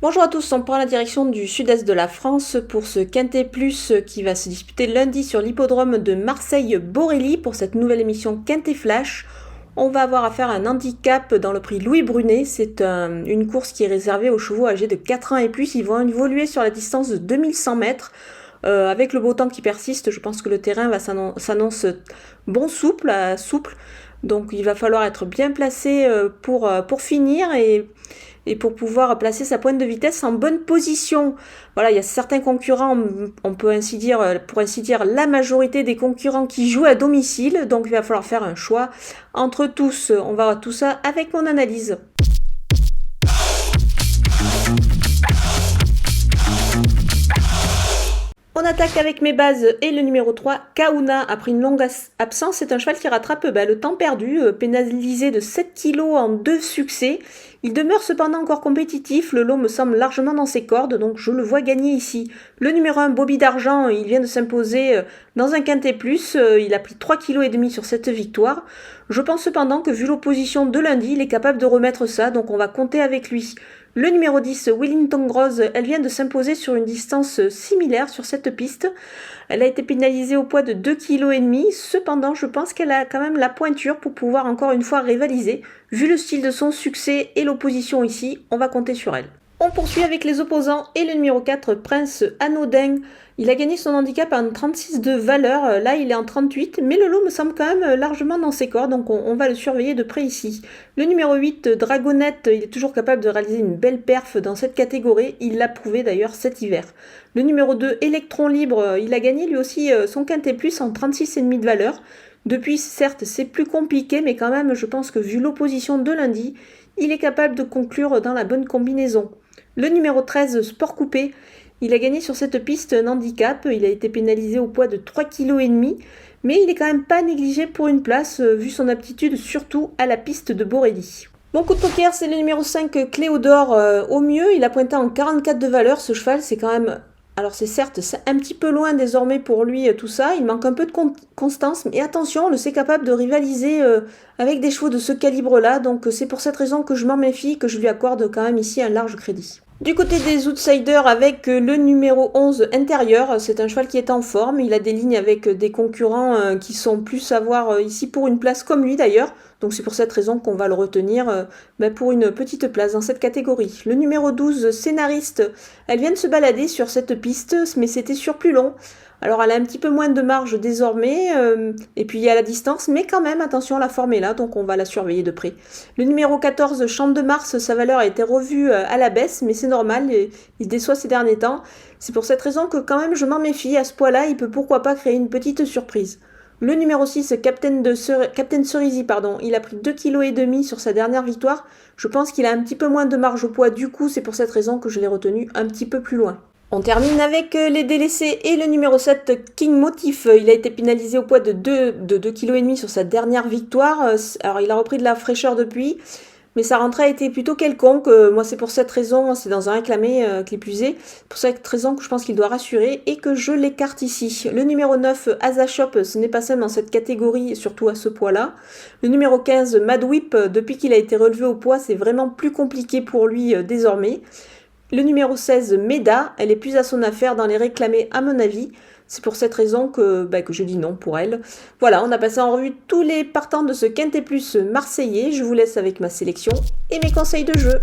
Bonjour à tous, on prend la direction du sud-est de la France pour ce Quintet Plus qui va se disputer lundi sur l'hippodrome de Marseille-Borély pour cette nouvelle émission Quintet Flash. On va avoir affaire à un handicap dans le prix Louis Brunet. C'est une course qui est réservée aux chevaux âgés de 4 ans et plus. Ils vont évoluer sur la distance de 2100 mètres. Avec le beau temps qui persiste, je pense que le terrain s'annonce bon souple. Donc il va falloir être bien placé pour finir et pour pouvoir placer sa pointe de vitesse en bonne position. Voilà, il y a certains concurrents, on peut ainsi dire, pour ainsi dire, la majorité des concurrents qui jouent à domicile, donc il va falloir faire un choix entre tous. On va voir tout ça avec mon analyse. On attaque avec mes bases et le numéro 3, Kauna, après une longue absence, c'est un cheval qui rattrape le temps perdu, pénalisé de 7 kg en 2 succès. Il demeure cependant encore compétitif, le lot me semble largement dans ses cordes, donc je le vois gagner ici. Le numéro 1, Bobby d'Argent, il vient de s'imposer dans un quintet plus, il a pris 3,5 kg sur cette victoire. Je pense cependant que vu l'opposition de lundi, il est capable de remettre ça, donc on va compter avec lui. Le numéro 10, Wellington Rose, elle vient de s'imposer sur une distance similaire sur cette piste. Elle a été pénalisée au poids de 2,5 kg. Cependant, je pense qu'elle a quand même la pointure pour pouvoir encore une fois rivaliser. Vu le style de son succès et l'opposition ici, on va compter sur elle. On poursuit avec les opposants et le numéro 4, Prince Anodin. Il a gagné son handicap en 36 de valeur, là il est en 38, mais le lot me semble quand même largement dans ses cordes, donc on va le surveiller de près ici. Le numéro 8, Dragonette, il est toujours capable de réaliser une belle perf dans cette catégorie, il l'a prouvé d'ailleurs cet hiver. Le numéro 2, Electron Libre, il a gagné lui aussi son quintet plus en 36,5 de valeur. Depuis, certes, c'est plus compliqué, mais quand même, je pense que vu l'opposition de lundi, il est capable de conclure dans la bonne combinaison. Le numéro 13, Sport Coupé, il a gagné sur cette piste un handicap, il a été pénalisé au poids de 3,5 kg, mais il est quand même pas négligé pour une place, vu son aptitude surtout à la piste de Borély. Mon coup de poker, c'est le numéro 5, Cléodore. Au mieux, il a pointé en 44 de valeur, ce cheval, c'est quand même... Alors c'est certes, c'est un petit peu loin désormais pour lui tout ça, il manque un peu de constance, mais attention, on le sait capable de rivaliser avec des chevaux de ce calibre-là, donc c'est pour cette raison que je m'en méfie, que je lui accorde quand même ici un large crédit. Du côté des outsiders, avec le numéro 11 intérieur, c'est un cheval qui est en forme, il a des lignes avec des concurrents qui sont plus à voir ici pour une place comme lui d'ailleurs, donc c'est pour cette raison qu'on va le retenir pour une petite place dans cette catégorie. Le numéro 12, scénariste, elle vient de se balader sur cette piste, mais c'était sur plus long. Alors elle a un petit peu moins de marge désormais, et puis il y a la distance, mais quand même, attention, la forme est là, donc on va la surveiller de près. Le numéro 14, Champ de Mars, sa valeur a été revue à la baisse, mais c'est normal, il déçoit ces derniers temps. C'est pour cette raison que quand même je m'en méfie, à ce poids-là, il peut pourquoi pas créer une petite surprise. Le numéro 6, Captain Cerisy, il a pris 2,5 kg sur sa dernière victoire. Je pense qu'il a un petit peu moins de marge au poids, du coup c'est pour cette raison que je l'ai retenu un petit peu plus loin. On termine avec les délaissés et le numéro 7, King Motif. Il a été pénalisé au poids de 2,5 kg sur sa dernière victoire. Alors il a repris de la fraîcheur depuis, mais sa rentrée a été plutôt quelconque. Moi c'est pour cette raison, c'est dans un réclamé qui est plus est, pour cette raison que je pense qu'il doit rassurer et que je l'écarte ici. Le numéro 9, Azashop, ce n'est pas seul dans cette catégorie, surtout à ce poids-là. Le numéro 15, Mad Whip, depuis qu'il a été relevé au poids, c'est vraiment plus compliqué pour lui désormais. Le numéro 16, Meda, elle est plus à son affaire dans les réclamés à mon avis. C'est pour cette raison que je dis non pour elle. Voilà, on a passé en revue tous les partants de ce Quintet Plus marseillais. Je vous laisse avec ma sélection et mes conseils de jeu.